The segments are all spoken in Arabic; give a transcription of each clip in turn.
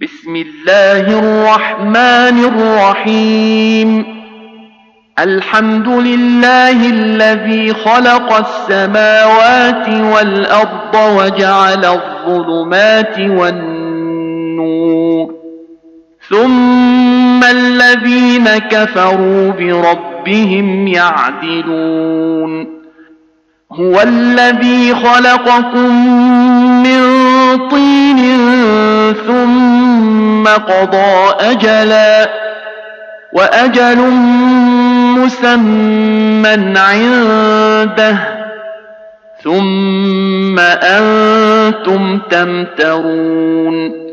بسم الله الرحمن الرحيم. الحمد لله الذي خلق السماوات والأرض وجعل الظلمات والنور، ثم الذين كفروا بربهم يعدلون. هو الذي خلقكم من طين ثم قضى أجلا، وأجل مسمى عنده، ثم أنتم تمترون.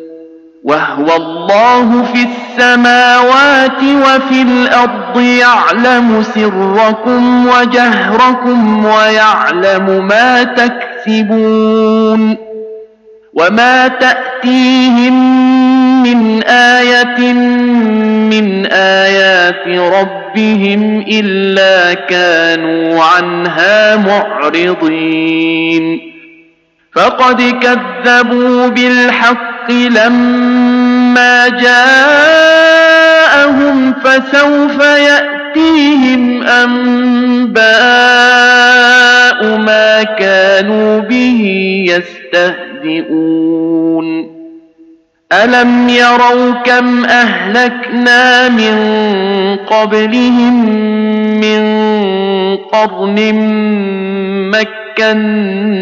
وهو الله في السماوات وفي الأرض يعلم سركم وجهركم ويعلم ما تكسبون. وما تأتيهم من آية من آيات ربهم إلا كانوا عنها معرضين. فقد كذبوا بالحق لما جاءهم، فسوف يأتيهم أنباء ما كانوا به يستهزئون. ألم يروا كم أهلكنا من قبلهم من قرن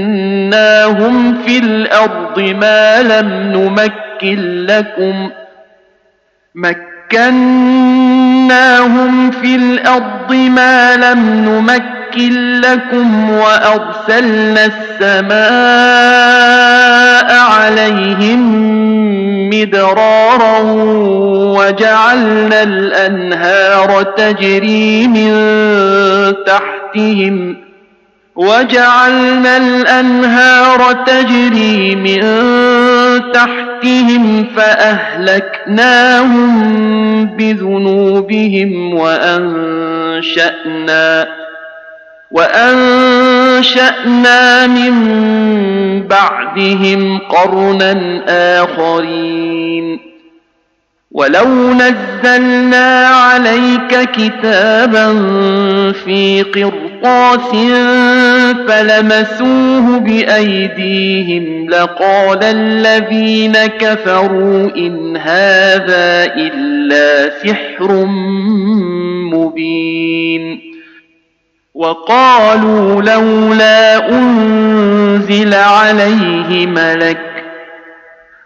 مكناهم في الأرض ما لم نمكن لكم وأرسلنا السماء عليهم مدرارا وجعلنا الأنهار تجري من تحتهم فأهلكناهم بذنوبهم وأنشأنا من بعدهم قرنا آخرين. ولو نزلنا عليك كتابا في قرطاس فلمسوه بأيديهم لقال الذين كفروا إن هذا إلا سحر مبين. وقالوا لولا أنزل عليه ملك،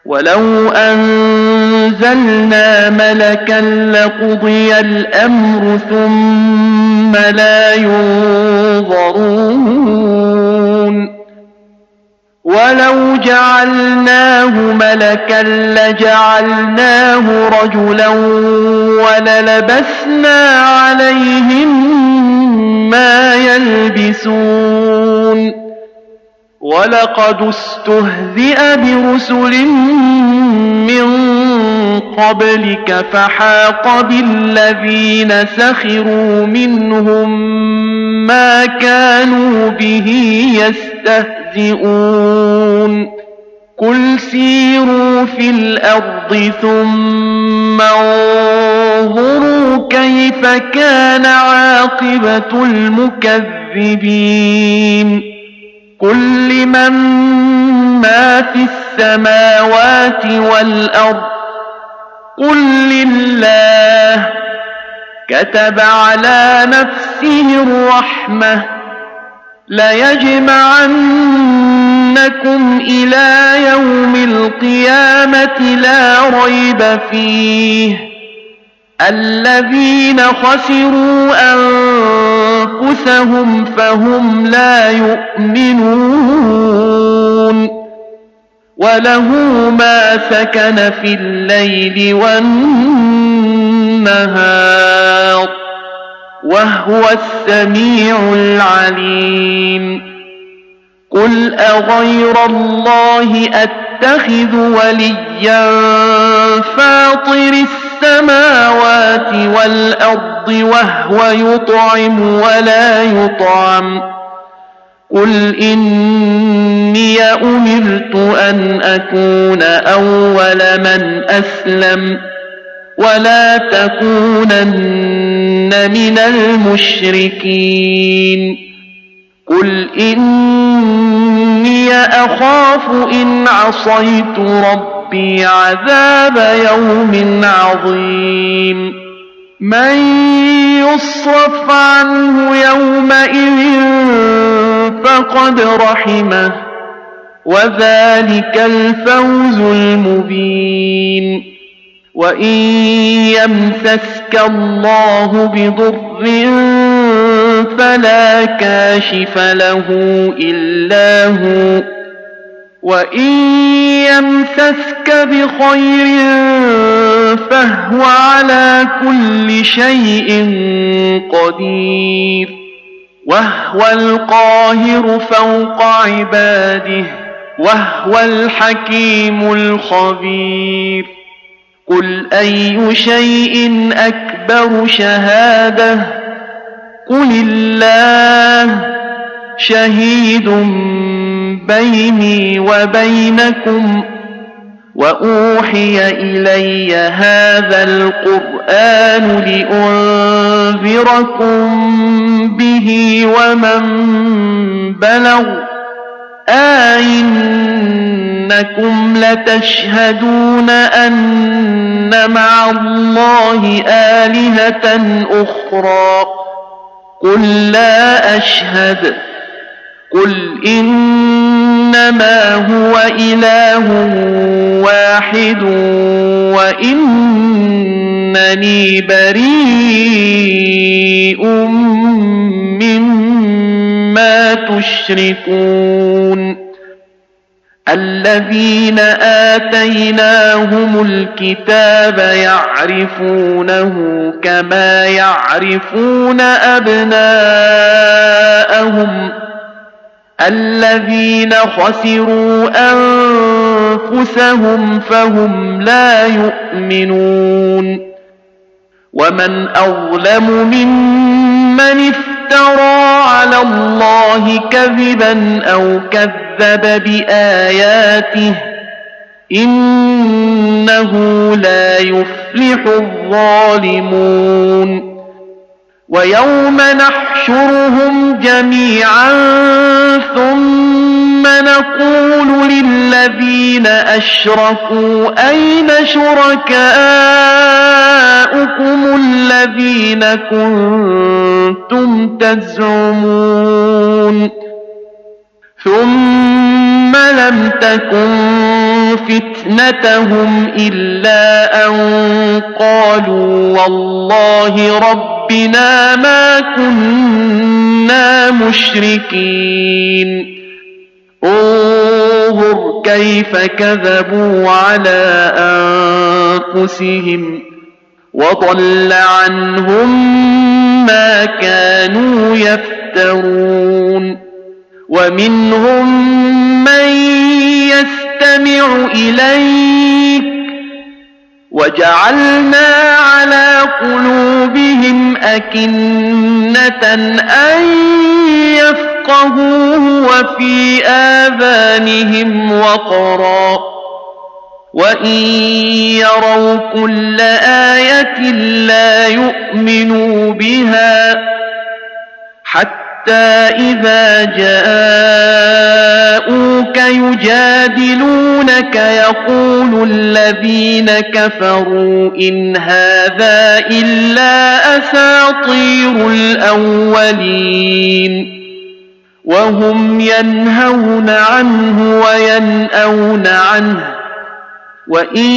ولو أنزلنا ملكا لقضي الأمر ثم لا ينظرون. ولو جعلناه ملكا لجعلناه رجلا وللبسنا عليهم ما يلبسون. ولقد استهزئ برسل من قبلك فحاق بالذين سخروا منهم ما كانوا به يستهزئون. قل سيروا في الأرض ثم انظروا كيف كان عاقبة المكذبين. قل لمن ما في السماوات والأرض قل لله. كتب على نفسه الرحمة ليجمعنكم إلى يوم القيامة لا ريب فيه. الذين خسروا أنفسهم فهم لا يؤمنون. وله ما سكن في الليل والنهار وهو السميع العليم. قل أغير الله أتخذ وليا فاطر السماوات والأرض وهو يطعم ولا يطعم قل إني أمرت أن أكون أول من أسلم ولا تكونن من المشركين قل إني أخاف إن عصيت ربي عذاب يوم عظيم من يصرف عنه يومئذ فقد رحمه وذلك الفوز المبين وإن يمسسك الله بضر فلا كاشف له إلا هو وإن يمسسك بخير فهو على كل شيء قدير وهو القاهر فوق عباده وهو الحكيم الخبير قل أي شيء أكبر شهادة قل الله شهيد بيني وبينكم وأوحي إلي هذا القرآن لأنذركم به ومن بلغ أئنكم لتشهدون أن مع الله آلهة أخرى قل لا أشهد قل إنما هو إله واحد وإنني بريء مما تشركون الذين آتيناهم الكتاب يعرفونه كما يعرفون أبناءهم الذين خسروا أنفسهم فهم لا يؤمنون ومن أظلم ممن افترى على الله كذبا أو كذب بآياته إنه لا يفلح الظالمون ويوم نحشرهم جميعا ثم نقول للذين أشركوا أين شركاؤكم الذين كنتم تزعمون ثم لم تكن فتنتهم إلا أن قالوا والله ربنا ما كنا مشركين انظر كيف كذبوا على أنفسهم وضل عنهم ما كانوا يفترون ومنهم من يستمع إليك وجعلنا على قلوبهم أكنة أن يفقهوه وفي آذانهم وقرا وإن يروا كل آية لا يؤمنوا بها حتى إذا جاءوك يجادلونك يقول الذين كفروا إن هذا إلا أساطير الأولين وهم ينهون عنه وينأون عنه وإن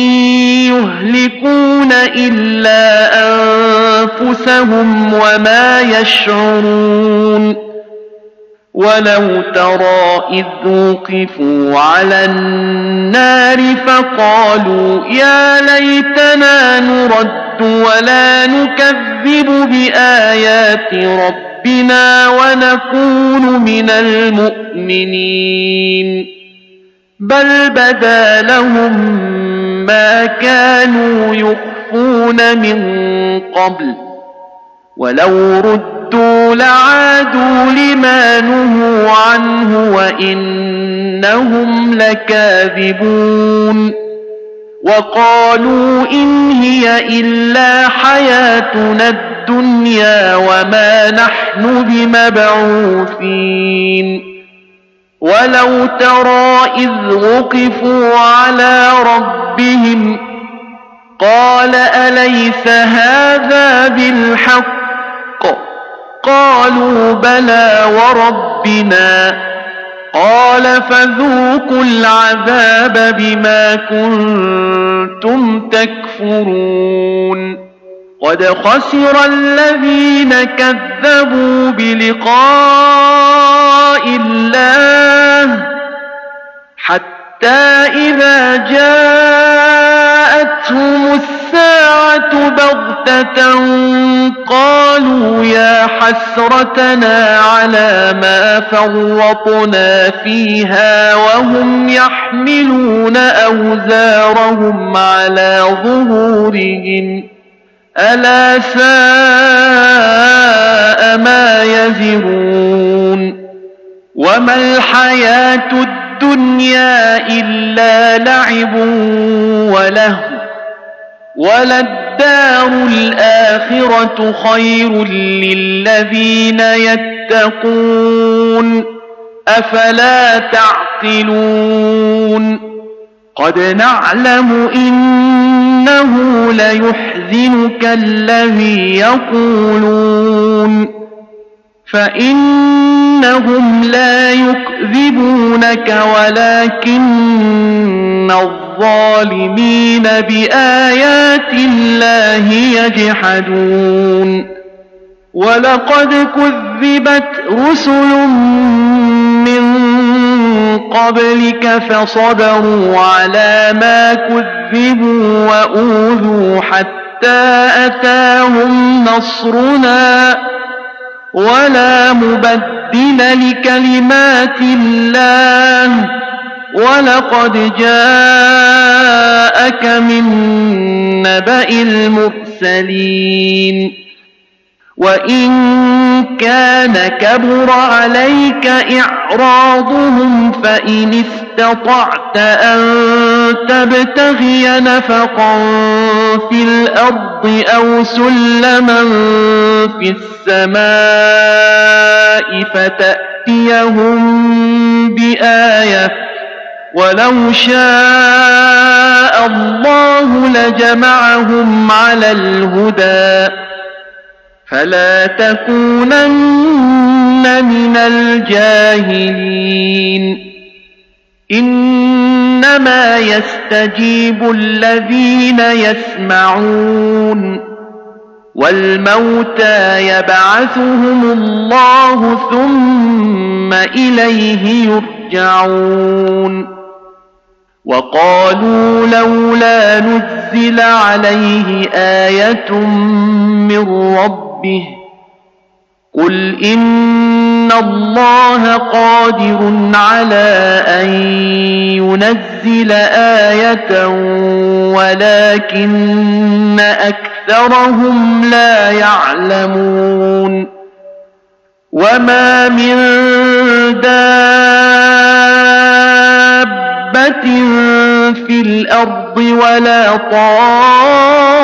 يهلكون إلا أنفسهم وما يشعرون ولو ترى إذ وقفوا على النار فقالوا يا ليتنا نرد ولا نكذب بآيات ربنا ونكون من المؤمنين بل بدا لهم ما كانوا يخفون من قبل ولو ردوا لعادوا لما نهوا عنه وإنهم لكاذبون وقالوا إن هي إلا حياتنا الدنيا وما نحن بمبعوثين ولو ترى إذ وقفوا على ربهم قال أليس هذا بالحق قالوا بلى وربنا قال فذوقوا العذاب بما كنتم تكفرون قد خسر الذين كذبوا بلقاء الله حتى إذا جاءتهم الساعة بغتة قالوا يا حسرتنا على ما فرطنا فيها وهم يحملون أوزارهم على ظهورهم ألا ساء ما يزرون وما الحياة الدنيا إلا لعب ولهو وللدار الآخرة خير للذين يتقون أفلا تعقلون قد نعلم إنه ليحزنك الذي يقولون فإنهم لا يكذبونك ولكن الظالمين بآيات الله يجحدون ولقد كذبت رسل من قبلك فصبروا على ما كذبوا وأوذوا حتى أتاهم نصرنا ولا مبدل لكلمات الله ولقد جاءك من نبأ المرسلين وإن كان كبر عليك إعراضهم فإن استطعت أن تبتغي نفقا في الأرض أو سلما في السماء فتأتيهم بآية ولو شاء الله لجمعهم على الهدى فلا تكونن من الجاهلين إنما يستجيب الذين يسمعون والموتى يبعثهم الله ثم إليه يرجعون وقالوا لولا نزل عليه آية من ربه قل إن الله قادر على أن ينزل آية ولكن أكثرهم لا يعلمون وما من دابة في الأرض ولا طائر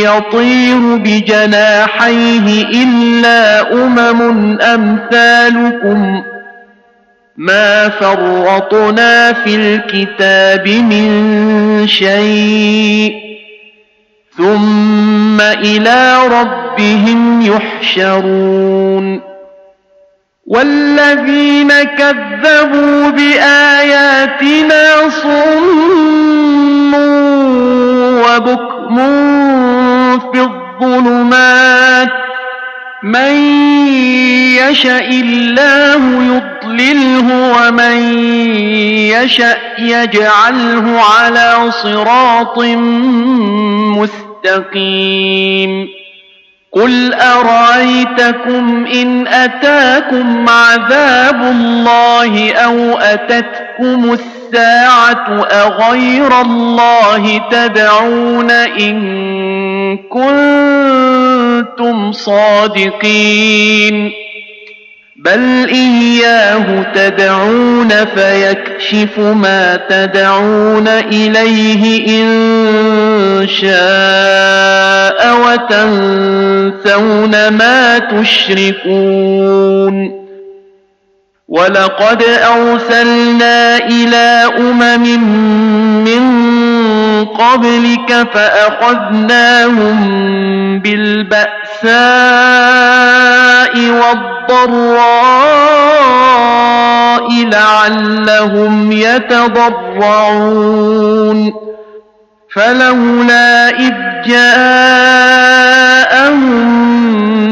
يطير بجناحيه إلا أمثالكم ما فرطنا في الكتاب من شيء ثم إلى ربهم يحشرون والذين كذبوا بآياتنا صم وبكم في الظلمات من يشاء الله يضلله ومن يشاء يجعله على صراط مستقيم قل أرأيتكم إن أتاكم عذاب الله أو أتتكم الساعة أغير الله تدعون إن كنتم كنتم صادقين بل إياه تدعون فيكشف ما تدعون إليه إن شاء وتنسون ما تشركون ولقد أرسلنا إلى من قبلك فأخذناهم بالبأساء والضراء لعلهم يتضرعون فلولا إذ جاءهم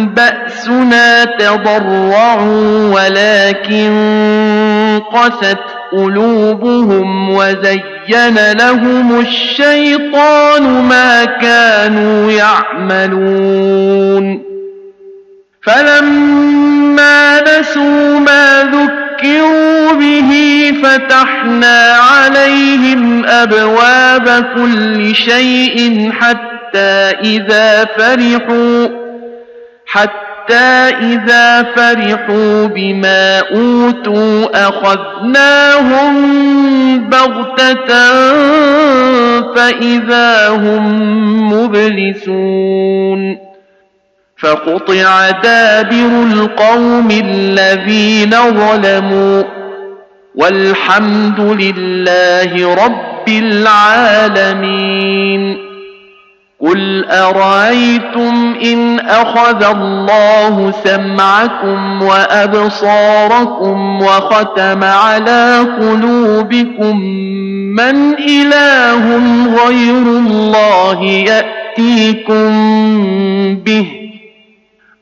بأسنا تضرعوا ولكن قست قلوبهم وزين لهم الشيطان ما كانوا يعملون فلما نسوا ما ذكروا به فتحنا عليهم أبواب كل شيء حتى إذا فرحوا بما أوتوا أخذناهم بغتة فإذا هم مبلسون فقطع دابر القوم الذين ظلموا والحمد لله رب العالمين قل أرأيتم إن أخذ الله سمعكم وأبصاركم وختم على قلوبكم من إله غير الله يأتيكم به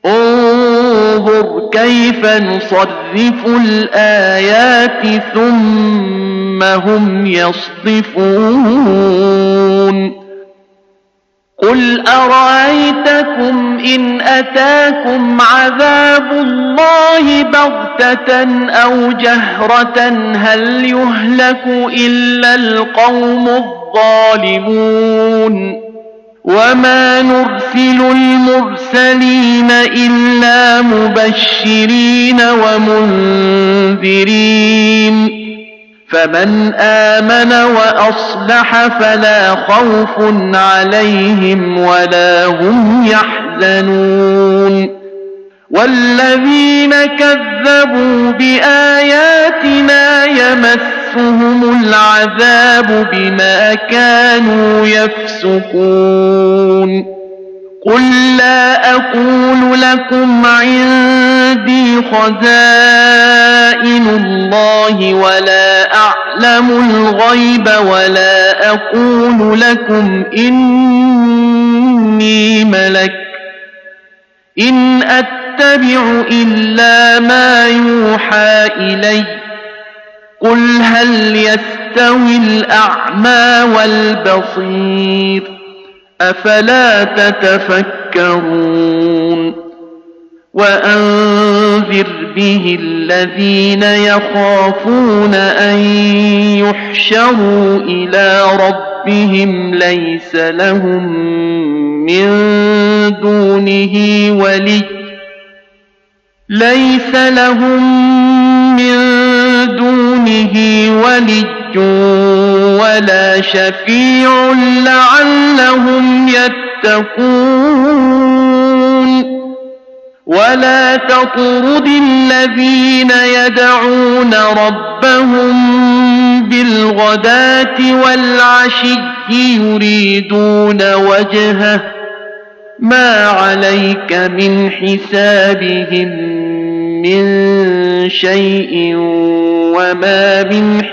انظر كيف نصرف الآيات ثم هم يصدفون قل أرأيتكم إن أتاكم عذاب الله بغتة أو جهرة هل يهلك إلا القوم الظالمون وما نرسل المرسلين إلا مبشرين ومنذرين فمن آمن وأصلح فلا خوف عليهم ولا هم يحزنون والذين كذبوا بآياتنا يمسهم العذاب بما كانوا يفسقون قل لا أقول لكم عندي خزائن الله ولا أعلم الغيب ولا أقول لكم إني ملك إن أتبع إلا ما يوحى إلي قل هل يستوي الأعمى والبصير أفلا تتفكرون وأنذر به الذين يخافون أن يحشروا إلى ربهم ليس لهم من دونه ولي ولا شفيع لعلهم يتقون ولا تطرد الذين يدعون ربهم بالغداة والعشي يريدون وجهه ما عليك من حسابهم من شيء وما من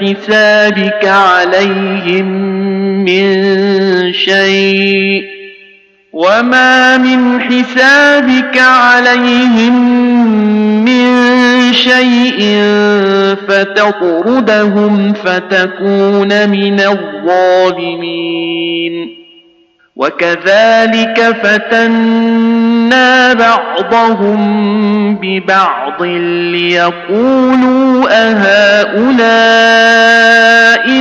حسابك عليهم من شيء فتطردهم فتكون من الظالمين وكذلك فتنا بعضهم ببعض ليقولوا أهؤلاء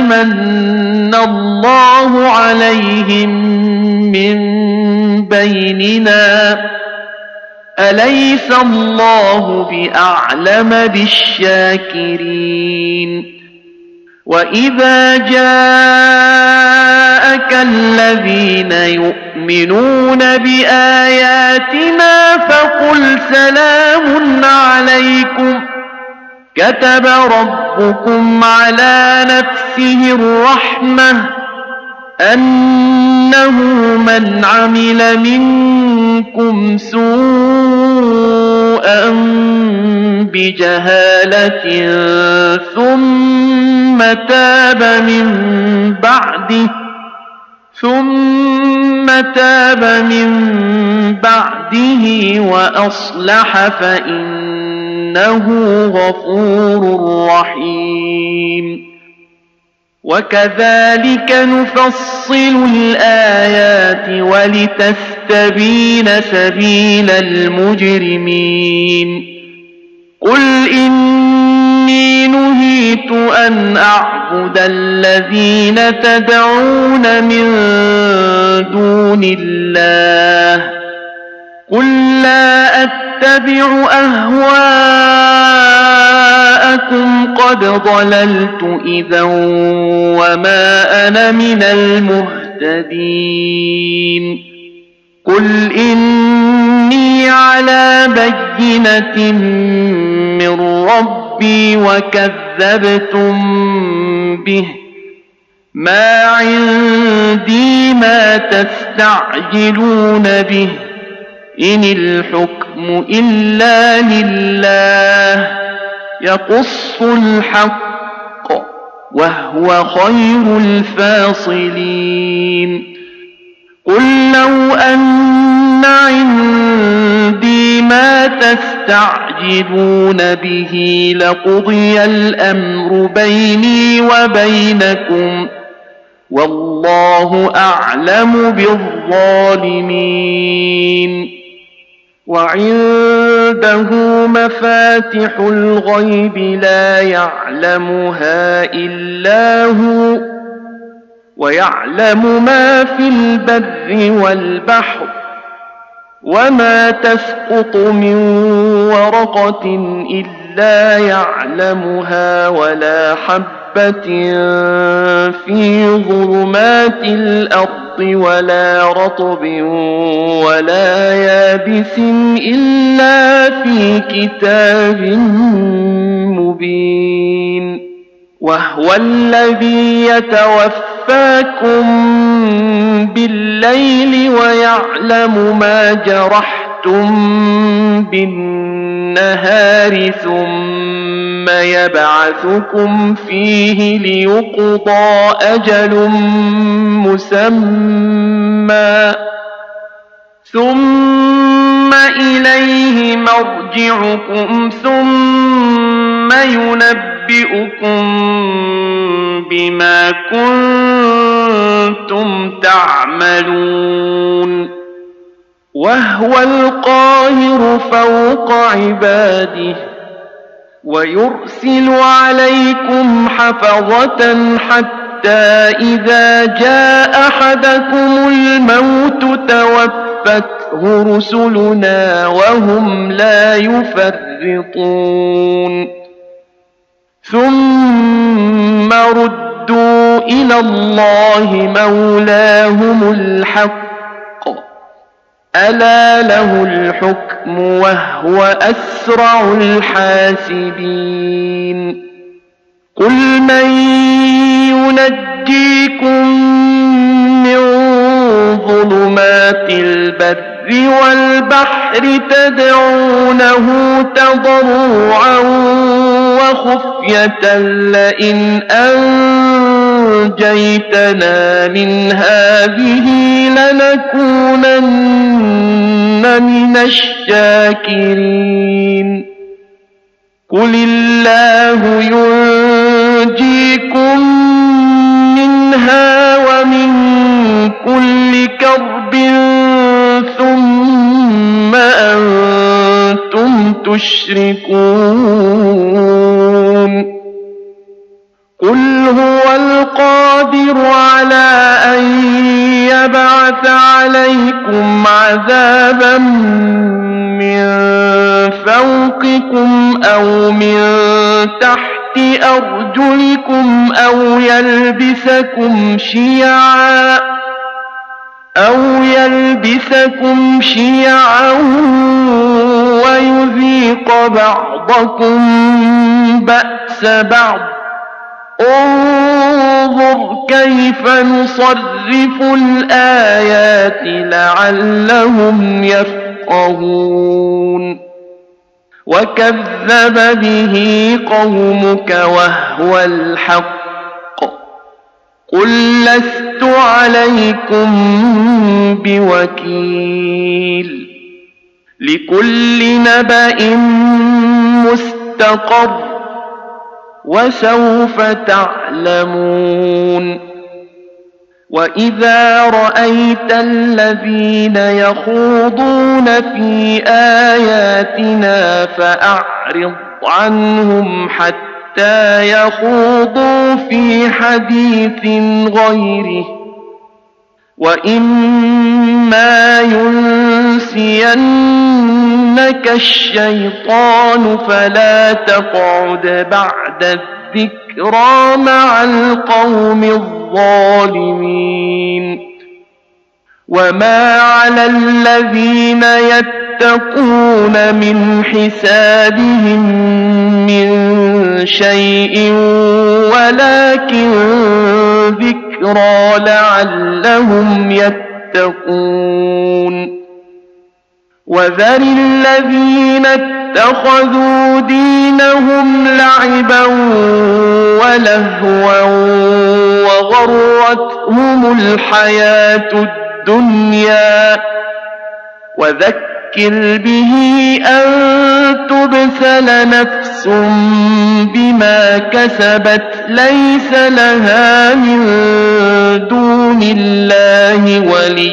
من الله عليهم من بيننا أليس الله بأعلم بالشاكرين وإذا جاءك الذين يؤمنون بآياتنا فقل سلام عليكم كتب ربكم على نفسه الرحمة أنه من عمل منكم سوءا بجهالة ثم تاب من بعده وأصلح فإنه غفور رحيم وكذلك نفصل الآيات ولتستبين سبيل المجرمين قل إني نهيت أن أعبد الذين تدعون من دون الله قل لا أتبع أهواءكم قد ضللت إذا وما أنا من المهتدين قل إني على بينة من ربي وكذبتم به ما عندي ما تستعجلون به إن الحكم إلا لله يقص الحق وهو خير الفاصلين قل لو أن عندي ما تستعجلون به لقضي الأمر بيني وبينكم والله أعلم بالظالمين وعنده مفاتح الغيب لا يعلمها إلا هو ويعلم ما في البر والبحر وما تسقط من ورقة إلا يعلمها ولا حبة في ظلمات الأرض ولا رطب ولا يابس إلا في كتاب مبين وهو الذي يتوفاكم بالليل ويعلم ما جرحتم بالنهار ثم يبعثكم فيه ليقضى أجل مسمى ثم إليه مرجعكم ثم ينبئكم بما كنتم تعملون وهو القاهر فوق عباده ويرسل عليكم حفظة حتى إذا جاء أحدكم الموت توفته رسلنا وهم لا يفرطون ثم ردوا إلى الله مولاهم الحق ألا له الحكم وهو أسرع الحاسبين قل من ينجيكم من ظلمات البر والبحر تدعونه تضرعا وخفية لئن أنجيتنا من هذه لنكونن من الشاكرين قل الله ينجيكم منها ومن كل كرب ثم أنتم تشركون قل هو القادر على أن يبعث عليكم عذابا من فوقكم أو من تحت أرجلكم أو يلبسكم شيعا ويذيق بعضكم بأس بعض. انظر كيف نصرف الآيات لعلهم يفقهون. وكذب به قومك وهو الحق قل لست عليكم بوكيل. لكل نبأ مستقر وسوف تعلمون. وإذا رأيت الذين يخوضون في آياتنا فأعرض عنهم حتى يخوضوا في حديث غيره. وإما ينسينك الشيطان فلا تقعد بعد الذكرى مع القوم الظالمين. وما على الذين يتقون من حسابهم من شيء ولكن ذكرى لعلهم يتقون. وذر الذين اتخذوا دينهم لعبا ولهوا وغرتهم الحياة الدنيا وذكر به أن تبسل نفس بما كسبت ليس لها من دون الله ولي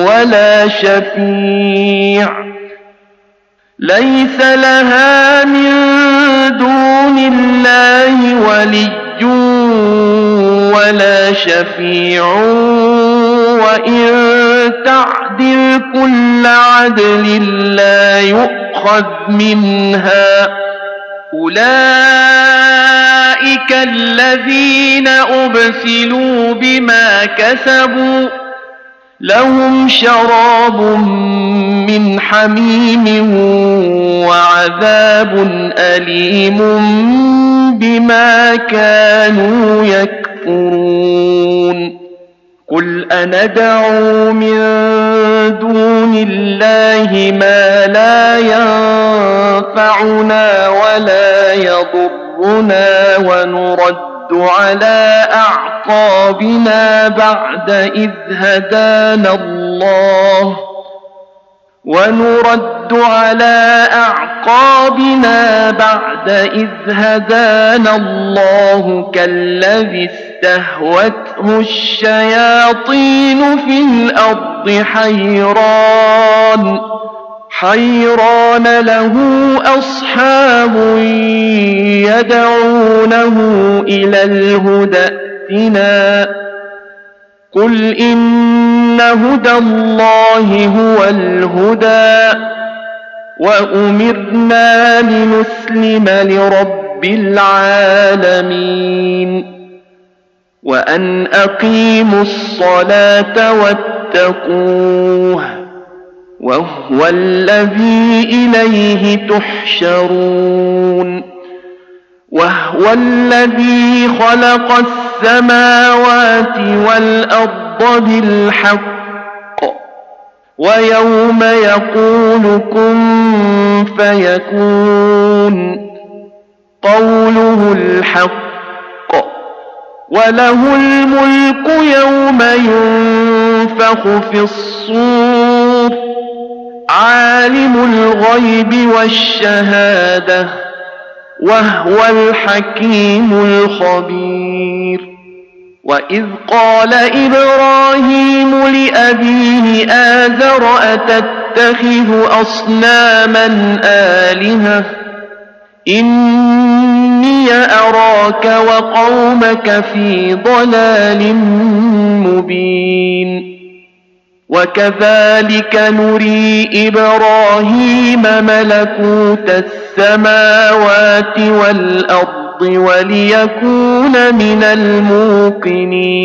ولا شفيع وإن تعدل كل عدل لا يؤخذ منها. أولئك الذين أبسلوا بما كسبوا لهم شراب من حميم وعذاب أليم بما كانوا يكفرون. قل أندعو من دون الله ما لا ينفعنا ولا يضرنا ونرد على أعقابنا بعد إذ هدانا الله كالذي استهوته الشياطين في الأرض حيران له أصحاب يدعونه إلى الهدى ائتنا. قل إن هدى الله هو الهدى وأمرنا لنسلم لرب العالمين وأن أقيموا الصلاة واتقوه وهو الذي إليه تحشرون. وهو الذي خلق السماوات والأرض بالحق ويوم يقول كن فيكون قوله الحق وله الملك يوم ينفخ في الصور عالم الغيب والشهادة وهو الحكيم الخبير. وإذ قال إبراهيم لأبيه آزر أتتخذ أصناما آلهة إني أراك وقومك في ضلال مبين. وكذلك نري إبراهيم ملكوت السماوات والأرض وليكون من الموقنين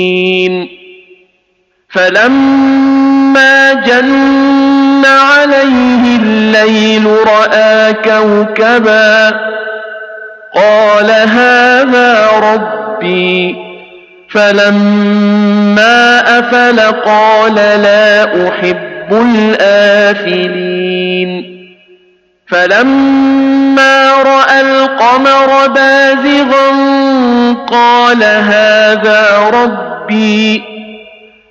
فلما جن عليه الليل رأى كوكبا قال هذا ربي فلما أفل قال لا أحب الآفلين فلما رأى القمر بازغا قال هذا ربي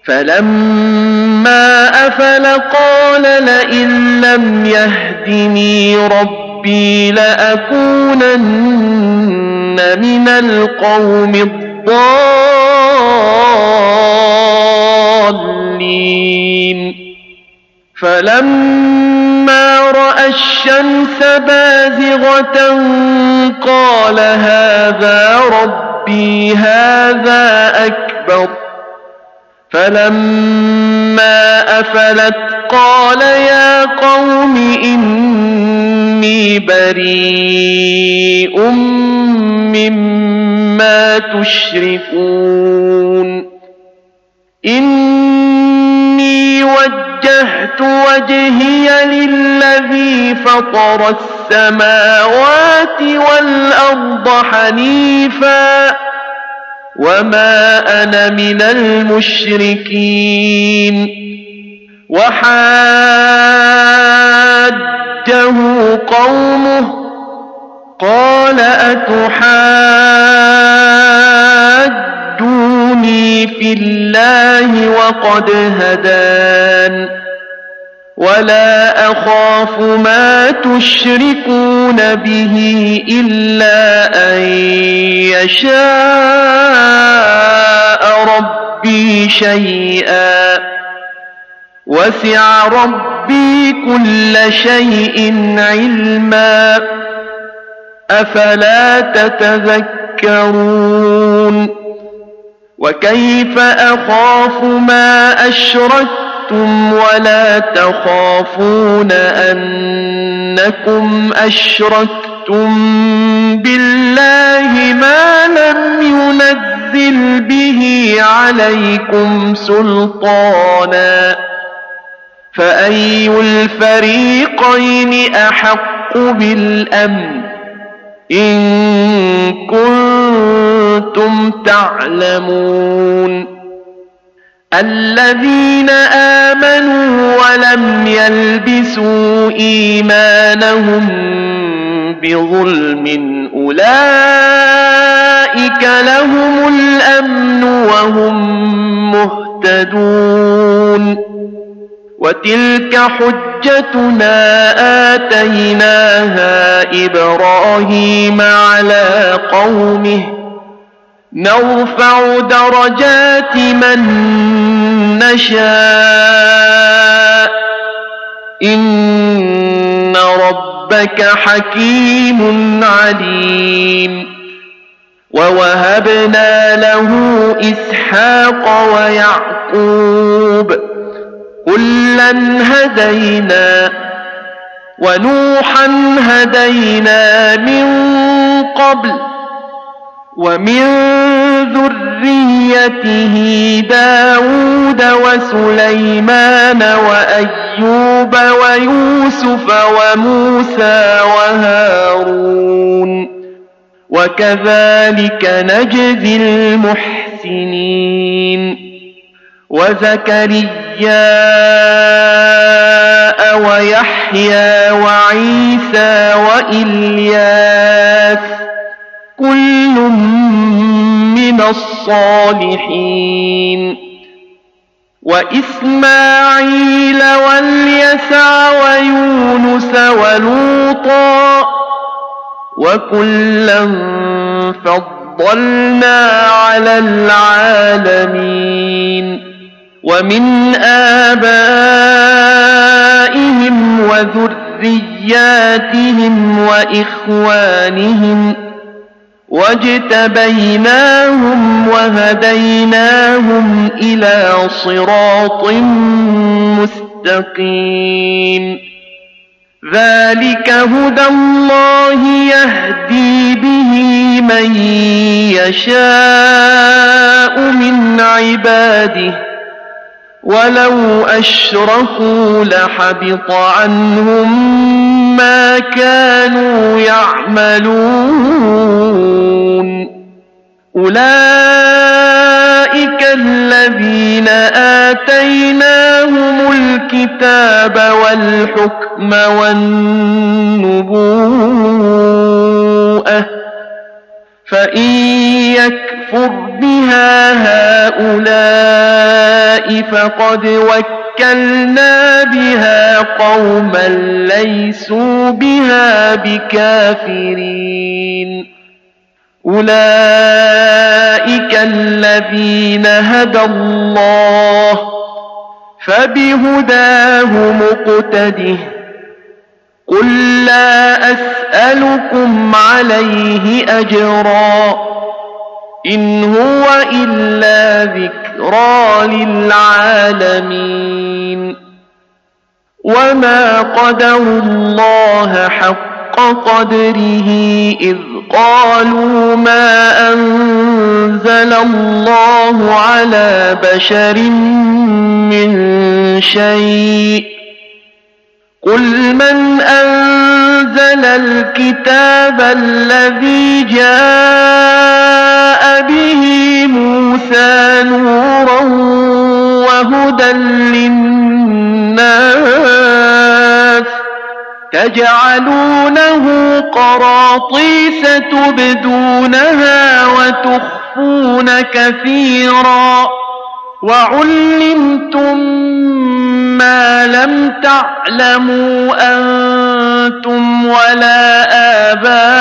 فلما أفل قال لئن لم يهدني ربي لأكونن من القوم الضالين فلما رأى الشمس بازغة قال هذا ربي هذا أكبر فلما أفلت قال يا قوم إني بريء مما تشركون إني وجهت وجهي للذي فطر السماوات والأرض حنيفا وما أنا من المشركين وحاجه قومه قال أتحاجوني في الله وقد هدان ولا أخاف ما تشركون به إلا أن يشاء ربي شيئا وسع ربي كل شيء علما أفلا تتذكرون وكيف أخاف ما أشركتم ولا تخافون أنكم أشركتم بالله ما لم ينزل به عليكم سلطانا فأي الفريقين أحق بالأمن إن كنتم تعلمون الذين آمنوا ولم يلبسوا إيمانهم بظلم أولئك لهم الأمن وهم مهتدون وتلك حجتنا آتيناها إبراهيم على قومه نرفع درجات من نشاء إن ربك حكيم عليم ووهبنا له إسحاق ويعقوب كلا هدينا ونوحا هدينا من قبل ومن ذريته داود وسليمان وأيوب ويوسف وموسى وهارون وكذلك نجزي المحسنين وزكريا ويحيى وعيسى وإلياس كل من الصالحين وإسماعيل واليسع ويونس ولوطا وكلا فضلنا على العالمين ومن آبائهم وذرياتهم وإخوانهم واجتبيناهم وهديناهم إلى صراط مستقيم ذلك هدى الله يهدي به من يشاء من عباده ولو أشركوا لحبط عنهم ما كانوا يعملون أولئك الذين آتيناهم الكتاب والحكم والنبوءة فإن يكفر بها هؤلاء فقد وكلنا بها قوما ليسوا بها بكافرين أولئك الذين هدى الله فبهداه مقتده قل لا أسألكم عليه أجرا إن هو إلا ذكرى للعالمين وما قدروا الله حق قدره إذ قالوا ما أنزل الله على بشر من شيء قل من أنزل الكتاب الذي جاء به موسى نورا وهدى للناس تجعلونه قراطيس تبدونها وتخفون كثيرا وعلمتم ما لم تعلموا أنتم ولا آباؤكم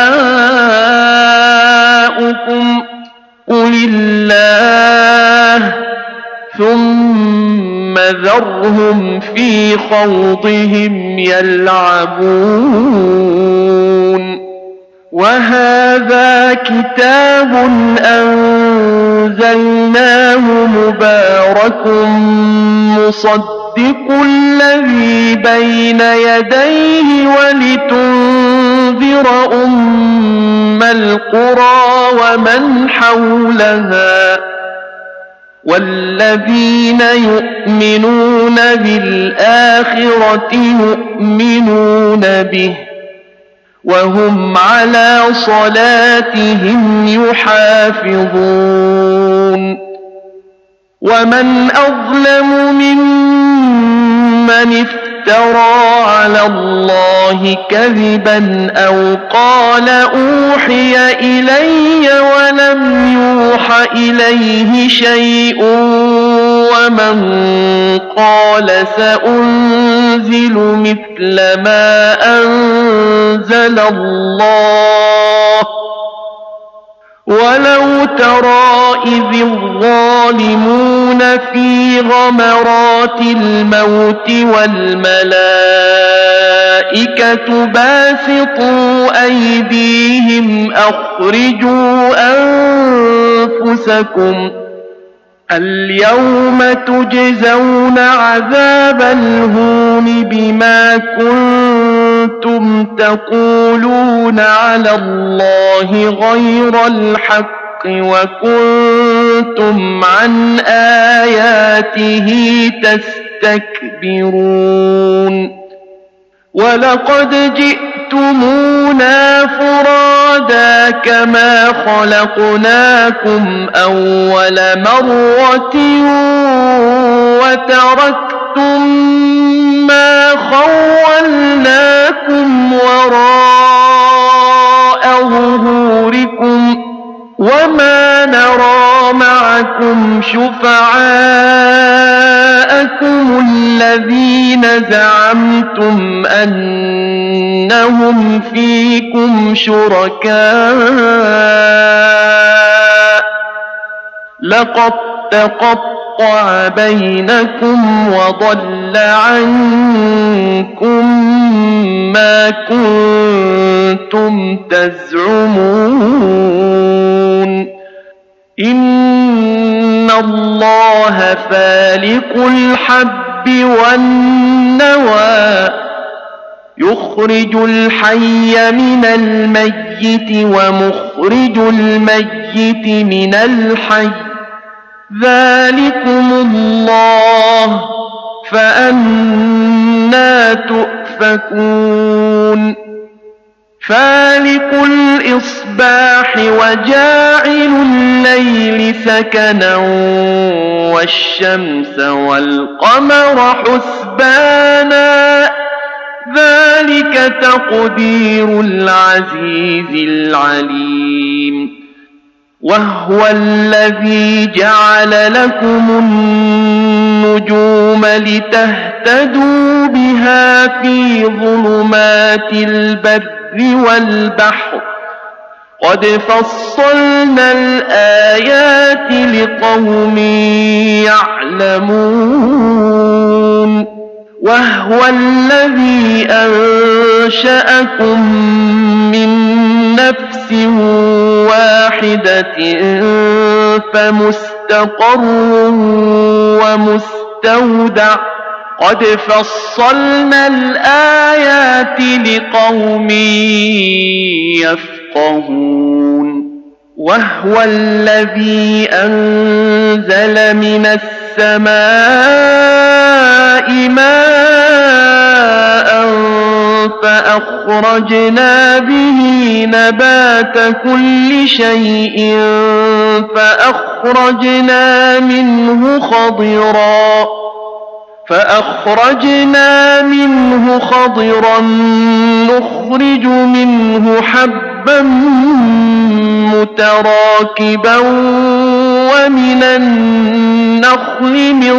قل الله ثم ذرهم في خوضهم يلعبون وهذا كتاب أنزلناه مبارك مصدق الذي بين يديه ولتنذر أم القرى ومن حولها والذين يؤمنون بالآخرة يؤمنون به وهم على صلاتهم يحافظون ومن أظلم ممن افترى على الله كذبا أو قال أوحي إلي ولم يوح إليه شيء ومن قال سأنزل مثل ما أنزل الله ولو ترى إذ الظالمون في غمرات الموت والملائكة باسطوا أيديهم أخرجوا أنفسكم اليوم تجزون عذاب الهون بما كنتم تقولون على الله غير الحق وكنتم عن آياته تستكبرون ولقد جئتمونا فرادا كما خلقناكم أول مرة وتركتم ما خولناكم وراء ظهوركم وما نرى معكم شفعاءكم الذين زعمتم أنهم فيكم شركاء لقد تقطع بينكم وضل عنكم ما كنتم تزعمون إن الله فالق الحب والنوى يخرج الحي من الميت ومخرج الميت من الحي ذلكم الله فأنى تؤفكون فالق الإصباح وجاعل الليل سكنا والشمس والقمر حسبانا ذلك تقدير العزيز العليم وهو الذي جعل لكم النجوم لتهتدوا بها في ظلمات البر والبحر قد فصلنا الآيات لقوم يعلمون وهو الذي أنشأكم من نفس واحدة فمستقر ومستودع قد فصلنا الآيات لقوم يفقهون وهو الذي أنزل من السماء ماء فأخرجنا به نبات كل شيء فأخرجنا منه خضرا نخرج منه حبا متراكبا ومن النخل من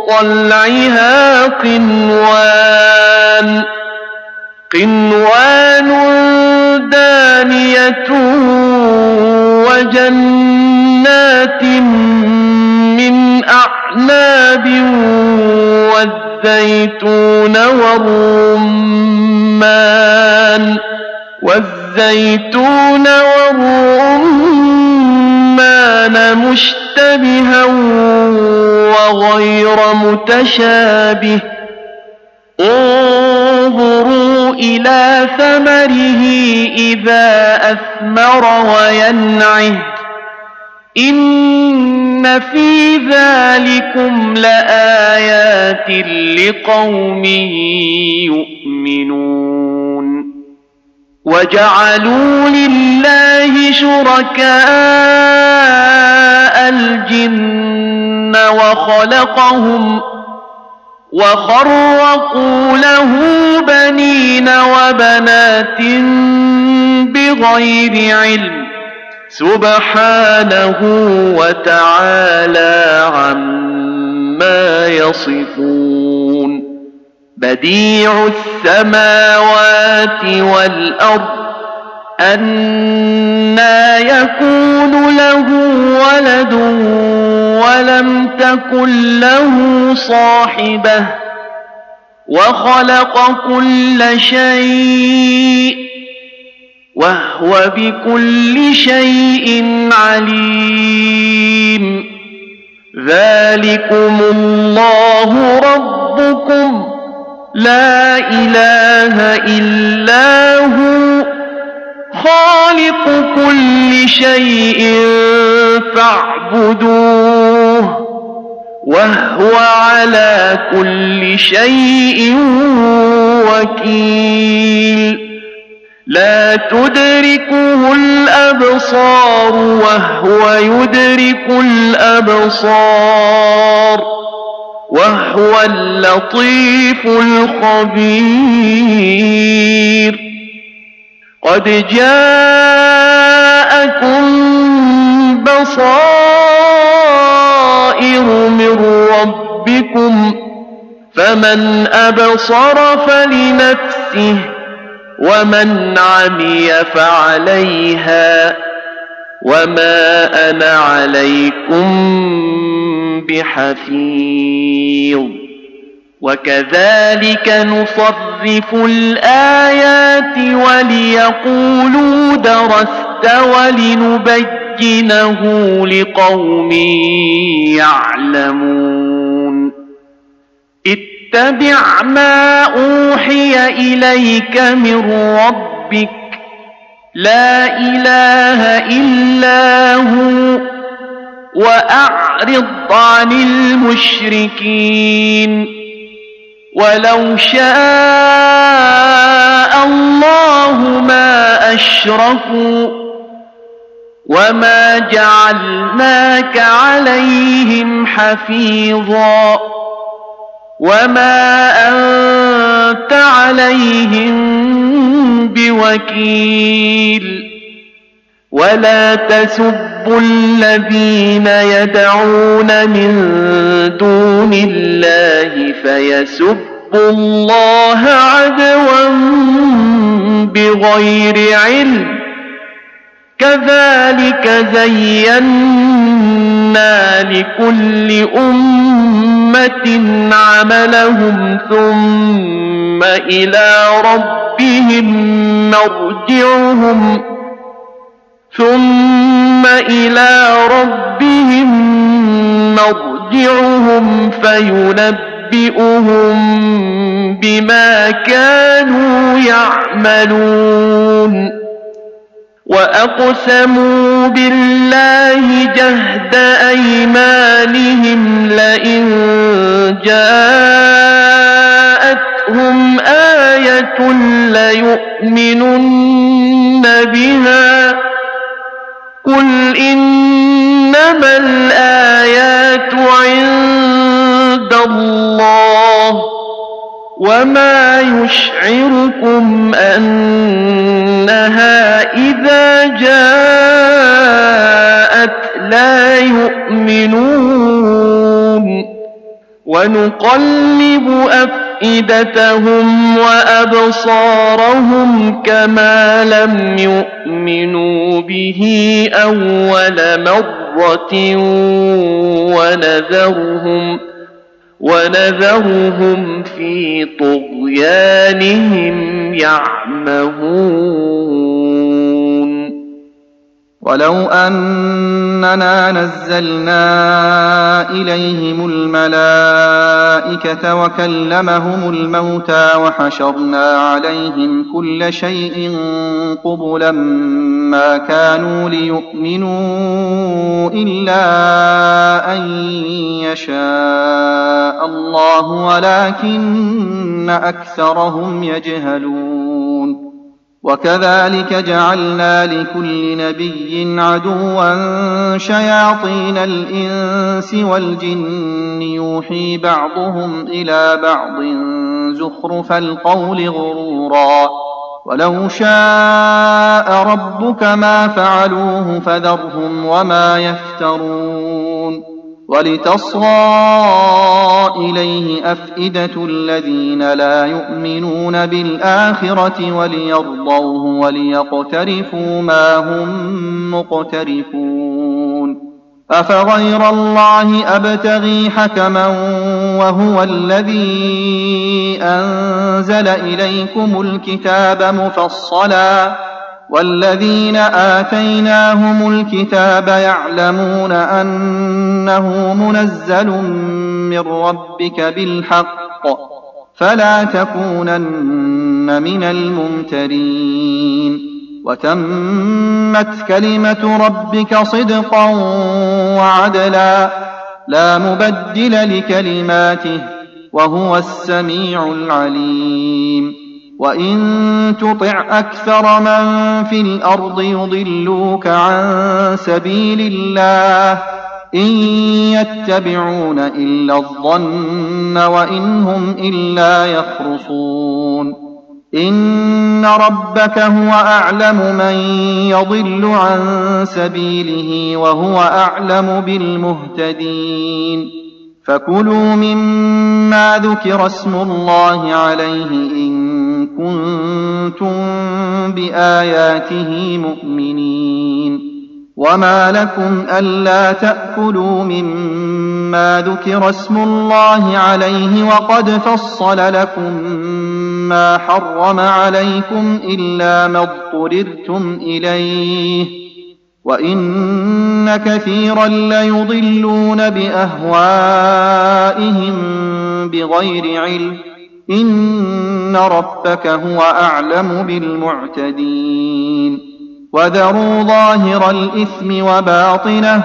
طلعها قنوان دانية وجنات من أعناب والزيتون والرمان مشتبها وغير متشابه انظروا إلى ثمره إذا أثمر وينعه إن في ذلكم لآيات لقوم يؤمنون وجعلوا لله شركاء الجن وخلقهم وخرقوا له بنين وبنات بغير علم سبحانه وتعالى عما يصفون بديع السماوات والأرض أنى يكون له ولد ولم تكن له صاحبة وخلق كل شيء وهو بكل شيء عليم ذلكم الله ربكم لا إله إلا هو خالق كل شيء فاعبدوه وهو على كل شيء وكيل لا تدركه الأبصار وهو يدرك الأبصار وهو اللطيف الخبير قد جاءكم بصائر من ربكم فمن أبصر فلنفسه ومن عمي فعليها وما أنا عليكم بحفيظ وكذلك نصرف الآيات وليقولوا درست ولنبينه لقوم يعلمون اتبع ما أوحي إليك من ربك لا إله إلا هو وأعرض عن المشركين ولو شاء الله ما أشركوا وما جعلناك عليهم حفيظا وما أنت عليهم بوكيل ولا تسبوا الذين يدعون من دون الله فيسبوا الله عدوا بغير علم كذلك زينا لكل أمة عملهم ثم إلى ربهم مرجعهم فينبئهم بما كانوا يعملون وأقسموا بالله جهد أيمانهم لئن جاءتهم آية ليؤمنن بها قل إنما الآيات عند الله وما يشعركم أنها إذا جاءت لا يؤمنون ونقلب أفئدتهم وأبصارهم كما لم يؤمنوا به أول مرة ونذرهم في طغيانهم يعمهون ولو أننا نزلنا إليهم الملائكة وكلمهم الموتى وحشرنا عليهم كل شيء قبلا ما كانوا ليؤمنوا إلا أن يشاء الله ولكن أكثرهم يجهلون وكذلك جعلنا لكل نبي عدوا شياطين الإنس والجن يوحي بعضهم إلى بعض زخرف القول غرورا ولو شاء ربك ما فعلوه فذرهم وما يفترون ولتصغى إليه أفئدة الذين لا يؤمنون بالآخرة وليرضوه وليقترفوا ما هم مقترفون أفغير الله أبتغي حكما وهو الذي أنزل إليكم الكتاب مفصلا والذين آتيناهم الكتاب يعلمون أنه منزل من ربك بالحق فلا تكونن من الممترين وتمت كلمة ربك صدقا وعدلا لا مبدل لكلماته وهو السميع العليم وإن تطع أكثر من في الأرض يضلوك عن سبيل الله إن يتبعون إلا الظن وإن هم إلا يخرصون إن ربك هو أعلم من يضل عن سبيله وهو أعلم بالمهتدين فكلوا مما ذكر اسم الله عليه إن كنتم بآياته مؤمنين وما لكم ألا تأكلوا مما ذكر اسم الله عليه وقد فصل لكم ما حرم عليكم إلا ما اضطررتم إليه وإن كثيرا ليضلون بأهوائهم بغير علم إن ربك هو أعلم بالمعتدين وذروا ظاهر الإثم وباطنه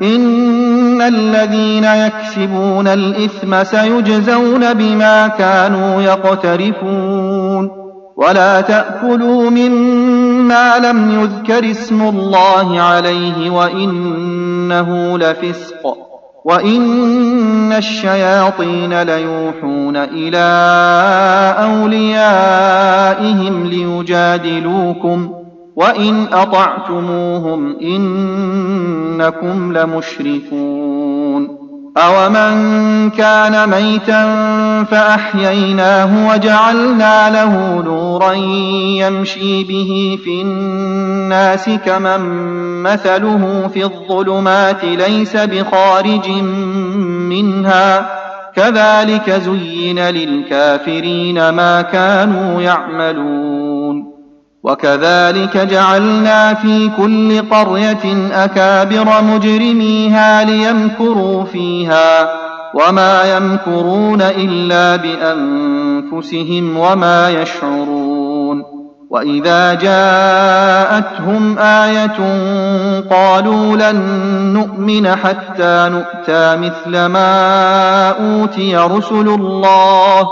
إن الذين يكسبون الإثم سيجزون بما كانوا يقترفون ولا تأكلوا مما لم يذكر اسم الله عليه وإنه لفسق وإن الشياطين ليوحون إلى أوليائهم ليجادلوكم وإن أطعتموهم إنكم لمشركون أومن كان ميتا فأحييناه وجعلنا له نورا يمشي به في الناس كمن مثله في الظلمات ليس بخارج منها كذلك زين للكافرين ما كانوا يعملون وكذلك جعلنا في كل قرية أكابر مجرميها ليمكروا فيها وما يمكرون إلا بأنفسهم وما يشعرون وإذا جاءتهم آية قالوا لن نؤمن حتى نؤتى مثل ما أوتي رسل الله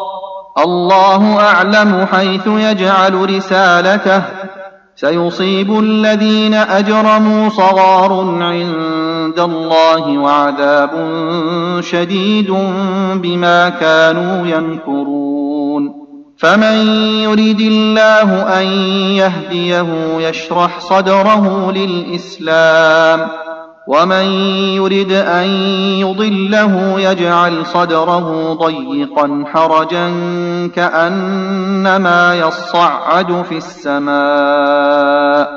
الله أعلم حيث يجعل رسالته سيصيب الذين أجرموا صغار عند الله وعذاب شديد بما كانوا يمكرون فمن يريد الله أن يهديه يشرح صدره للإسلام ومن يرد أن يضله يجعل صدره ضيقا حرجا كأنما يصعد في السماء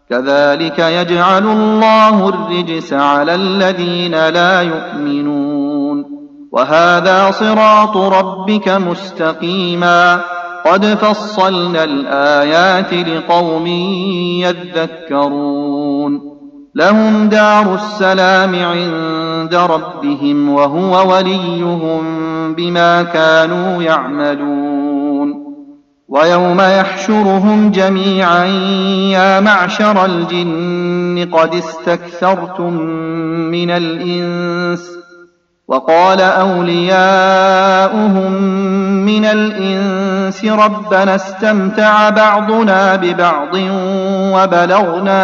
كذلك يجعل الله الرجس على الذين لا يؤمنون وهذا صراط ربك مستقيما قد فصلنا الآيات لقوم يذكرون لهم دار السلام عند ربهم وهو وليهم بما كانوا يعملون ويوم يحشرهم جميعا يا معشر الجن قد استكثرتم من الإنس وقال أولياؤهم من الإنس ربنا استمتع بعضنا ببعض وبلغنا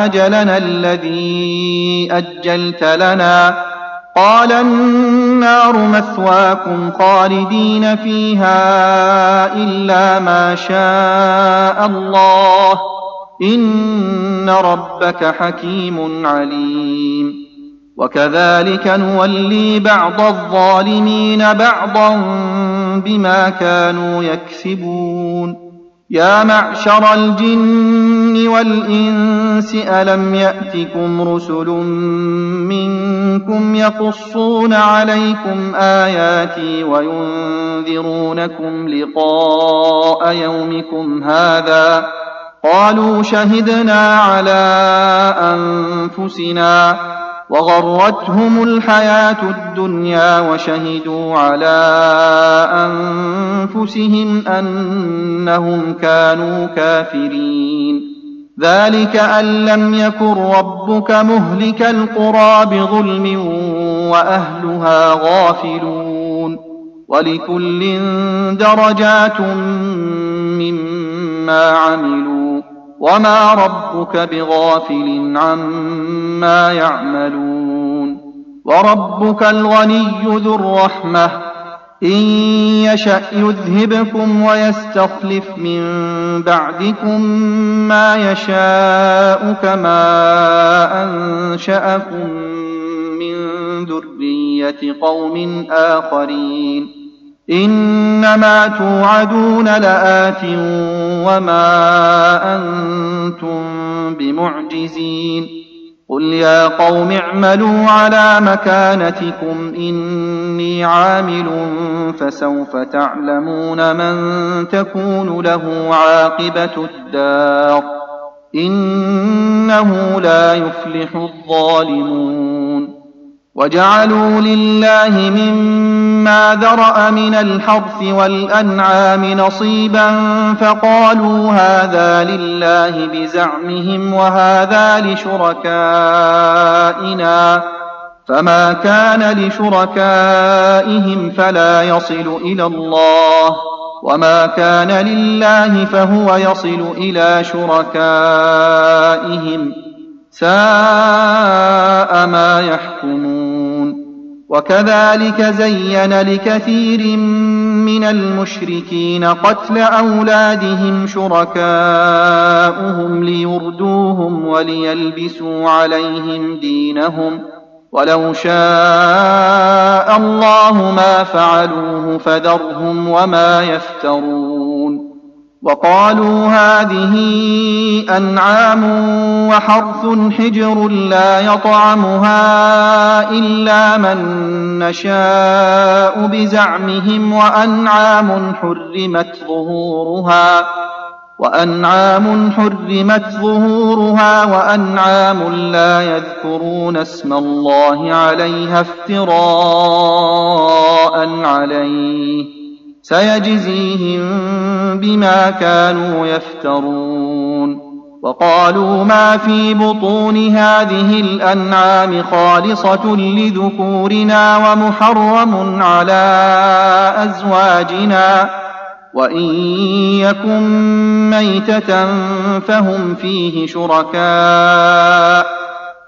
أجلنا الذي أجلت لنا قال النار مثواكم خالدين فيها إلا ما شاء الله إن ربك حكيم عليم وكذلك نولي بعض الظالمين بعضا بما كانوا يكسبون يا معشر الجن والإنس ألم يأتكم رسل منكم يقصون عليكم آياتي وينذرونكم لقاء يومكم هذا قالوا شهدنا على أنفسنا وغرتهم الحياة الدنيا وشهدوا على أنفسهم أنهم كانوا كافرين ذلك أن لم يكن ربك مهلك القرى بظلم وأهلها غافلون ولكل درجات مما عملوا وما ربك بغافل عما يعملون وربك الغني ذو الرحمة إن يشأ يذهبكم ويستخلف من بعدكم ما يشاء كما أنشأكم من ذرية قوم آخرين إنما توعدون لآت وما أنتم بمعجزين قل يا قوم اعملوا على مكانتكم إني عامل فسوف تعلمون من تكون له عاقبة الدار إنه لا يفلح الظالمون وجعلوا لله مما ذرأ من الحرث والأنعام نصيبا فقالوا هذا لله بزعمهم وهذا لشركائنا فما كان لشركائهم فلا يصل إلى الله وما كان لله فهو يصل إلى شركائهم ساء ما يحكمون وكذلك زين لكثير من المشركين قتل أولادهم شركاؤهم ليردوهم وليلبسوا عليهم دينهم ولو شاء الله ما فعلوه فذرهم وما يفترون وقالوا هذه أنعام وحرث حجر لا يطعمها إلا من نشاء بزعمهم وأنعام حرمت ظهورها وأنعام لا يذكرون اسم الله عليها افتراء عليه سيجزيهم بما كانوا يفترون وقالوا ما في بطون هذه الأنعام خالصة لذكورنا ومحرم على أزواجنا وإن يكن ميتة فهم فيه شركاء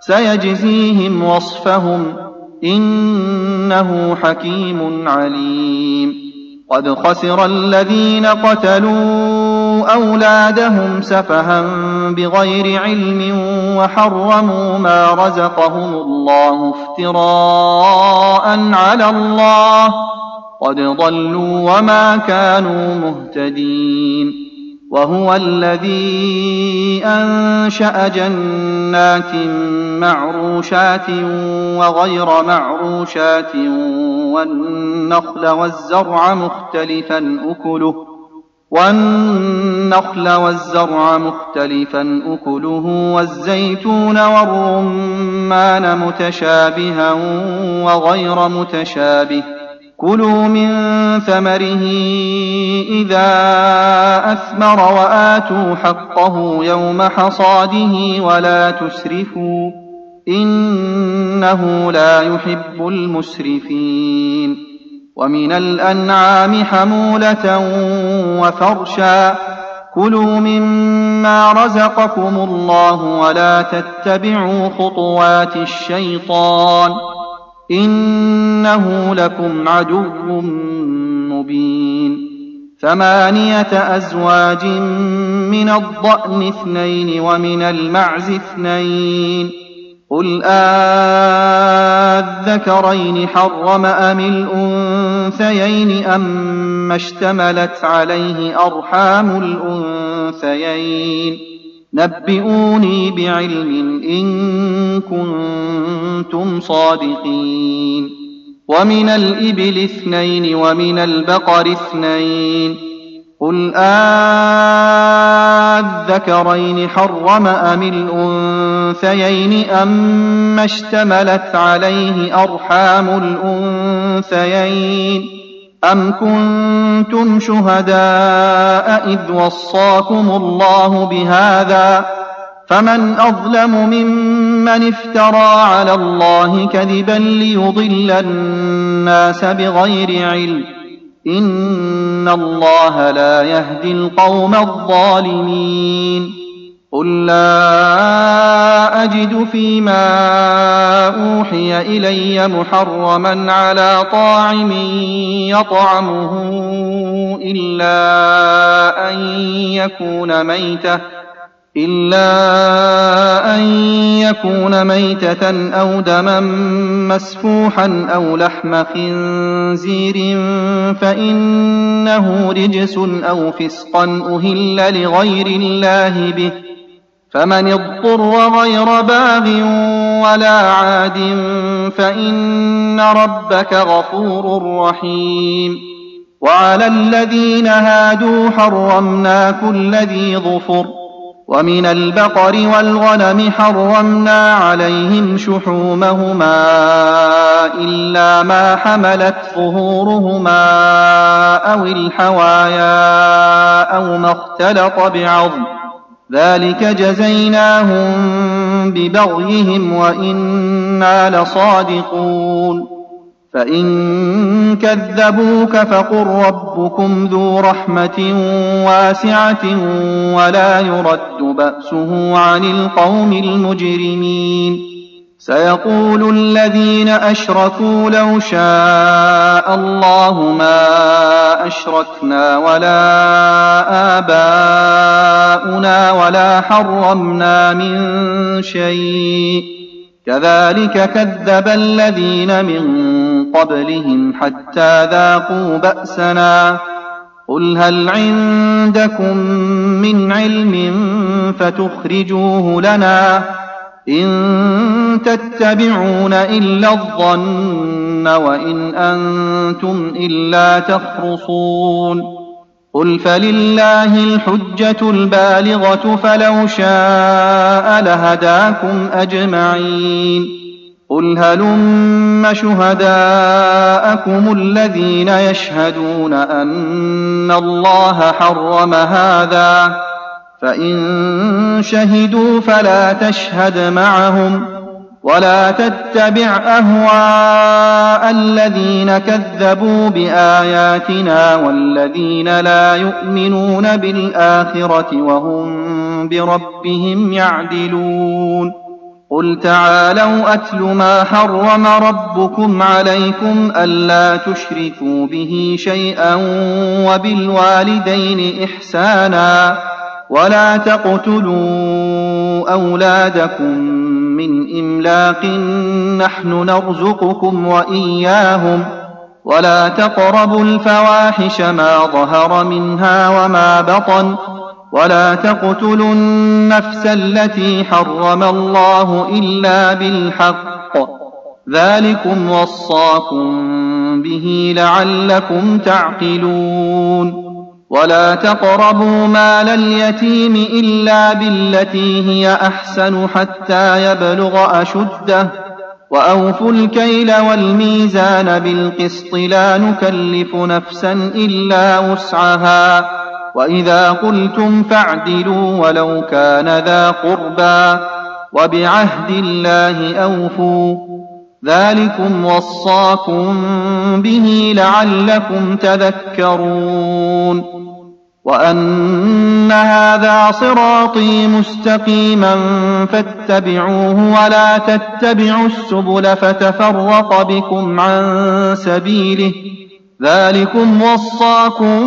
سيجزيهم وصفهم إنه حكيم عليم قد خسر الذين قتلوا أولادهم سفها بغير علم وحرموا ما رزقهم الله افتراء على الله قد ضلوا وما كانوا مهتدين وهو الذي أنشأ جنات معروشات وغير معروشات والنخل والزرع مختلفا أكله والزيتون والرمان متشابها وغير متشابه كلوا من ثمره إذا أثمر وآتوا حقه يوم حصاده ولا تسرفوا إنه لا يحب المسرفين ومن الأنعام حمولة وفرشا كلوا مما رزقكم الله ولا تتبعوا خطوات الشيطان إنه لكم عدو مبين 8 أزواج من الضأن 2 ومن المعز 2 قل أذكرين حرم أم الأنثيين أما اشتملت عليه أرحام الأنثيين نبئوني بعلم إن كنتم صادقين ومن الإبل 2 ومن البقر 2 قل أذكرين حرم أم الأنثيين أما اشتملت عليه أرحام الأنثيين أم كنتم شهداء إذ وصاكم الله بهذا فمن أظلم ممن افترى على الله كذبا ليضل الناس بغير علم إن الله لا يهدي القوم الظالمين قل لا أجد فيما أوحي إلي محرما على طاعم إلا أن يكون ميتة أو دما مسفوحا أو لحم خنزير فإنه رجس أو فسقا أهل لغير الله به، فمن اضطر غير باغ ولا عاد فإن ربك غفور رحيم. وعلى الذين هادوا حرمنا كل ذي ظفر، ومن البقر والغنم حرمنا عليهم شحومهما إلا ما حملت ظهورهما أو الحوايا أو ما اختلط بعظم، ذلك جزيناهم ببغيهم وإنا لصادقون. فإن كذبوك فقل ربكم ذو رحمة واسعة ولا يرد بأسه عن القوم المجرمين. سيقول الذين أشركوا لو شاء الله ما أشركنا ولا آباؤنا ولا حرمنا من شيء، كذلك كذب الذين من قبلهم حتى ذاقوا بأسنا. قل هل عندكم من علم فتخرجوه لنا؟ إن تتبعون إلا الظن وإن أنتم إلا تخرصون. قل فلله الحجة البالغة فلو شاء لهداكم أجمعين. قل هلم شهداءكم الذين يشهدون أن الله حرم هذا، فإن شهدوا فلا تشهد معهم ولا تتبع أهواء الذين كذبوا بآياتنا والذين لا يؤمنون بالآخرة وهم بربهم يعدلون. قل تعالوا أتل ما حرم ربكم عليكم ألا تشركوا به شيئا وبالوالدين إحسانا ولا تقتلوا أولادكم من إملاق نحن نرزقكم وإياهم ولا تقربوا الفواحش ما ظهر منها وما بطن ولا تقتلوا النفس التي حرم الله إلا بالحق، ذلكم وصاكم به لعلكم تعقلون. ولا تقربوا مال اليتيم إلا بالتي هي أحسن حتى يبلغ أشده، وأوفوا الكيل والميزان بالقسط لا نكلف نفسا إلا وسعها، وإذا قلتم فاعدلوا ولو كان ذا قربى، وبعهد الله أوفوا، ذلكم وصاكم به لعلكم تذكرون. وأن هذا صراطي مستقيما فاتبعوه ولا تتبعوا السبل فتفرق بكم عن سبيله، ذلكم وصاكم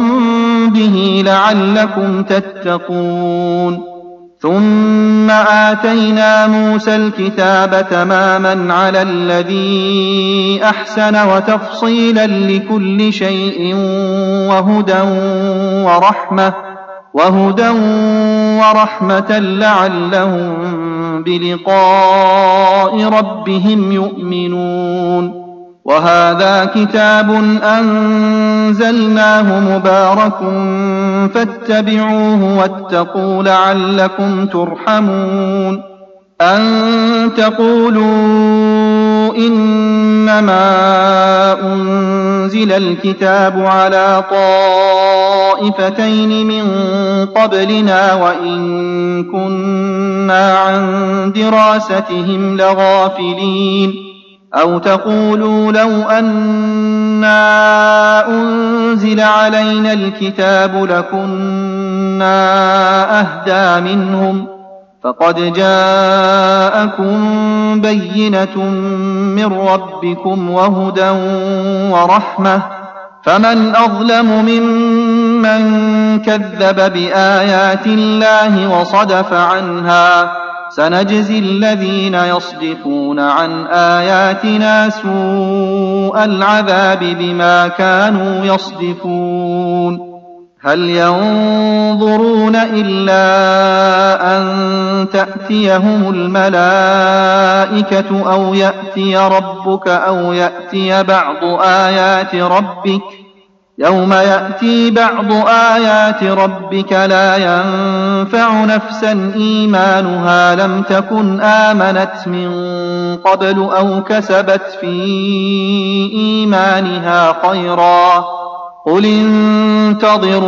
به لعلكم تتقون. ثم آتينا موسى الكتاب تماما على الذي أحسن وتفصيلا لكل شيء وهدى ورحمة لعلهم بلقاء ربهم يؤمنون. وهذا كتاب أنزلناه مبارك فاتبعوه واتقوا لعلكم ترحمون. أن تقولوا إنما أنزل الكتاب على طائفتين من قبلنا وإن كنا عن دراستهم لغافلين، أو تقولوا لو أنا أنزل علينا الكتاب لكنا أهدى منهم، فقد جاءكم بينة من ربكم وهدى ورحمة، فمن أظلم ممن ممن كذب بآيات الله وصدف عنها سنجزي الذين يصدفون عن آياتنا سوء العذاب بما كانوا يصدفون هل ينظرون إلا أن تأتيهم الملائكة أو يأتي ربك أو يأتي بعض آيات ربك يوم يأتي بعض آيات ربك لا ينفع نفسا إيمانها لم تكن آمنت من قبل أو كسبت في إيمانها خيرا قل انتظروا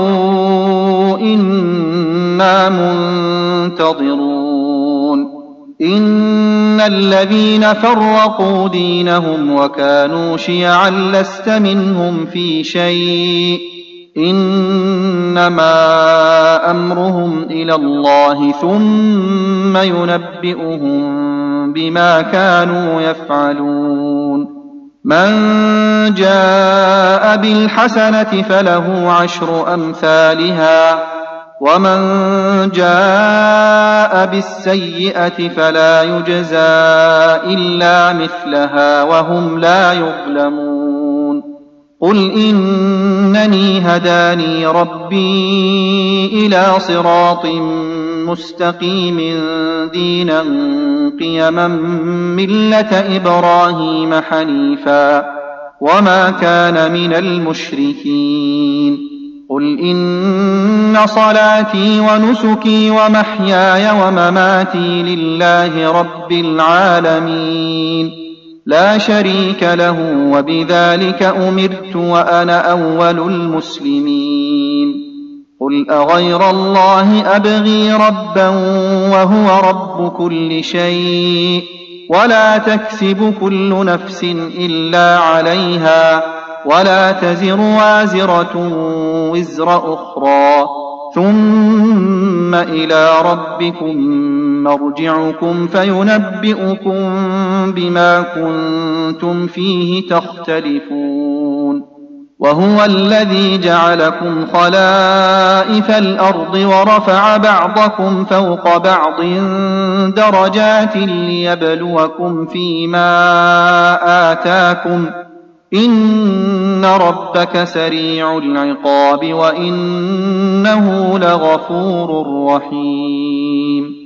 إنا منتظرون إن الذين فرقوا دينهم وكانوا شيعا لست منهم في شيء إنما أمرهم إلى الله ثم ينبئهم بما كانوا يفعلون من جاء بالحسنة فله 10 أمثالها ومن جاء بالسيئة فلا يجزى إلا مثلها وهم لا يظلمون قل إنني هداني ربي إلى صراط مستقيم دينا قيما ملة إبراهيم حنيفا وما كان من المشركين قل إن صلاتي ونسكي ومحياي ومماتي لله رب العالمين لا شريك له وبذلك أمرت وأنا أول المسلمين قل أغير الله أبغي ربا وهو رب كل شيء ولا تكسب كل نفس إلا عليها ولا تزر وازرة وزر أخرى ثم إلى ربكم مرجعكم فينبئكم بما كنتم فيه تختلفون وهو الذي جعلكم خلائف الأرض ورفع بعضكم فوق بعض درجات ليبلوكم فيما آتاكم إن ربك سريع العقاب وإنه لغفور رحيم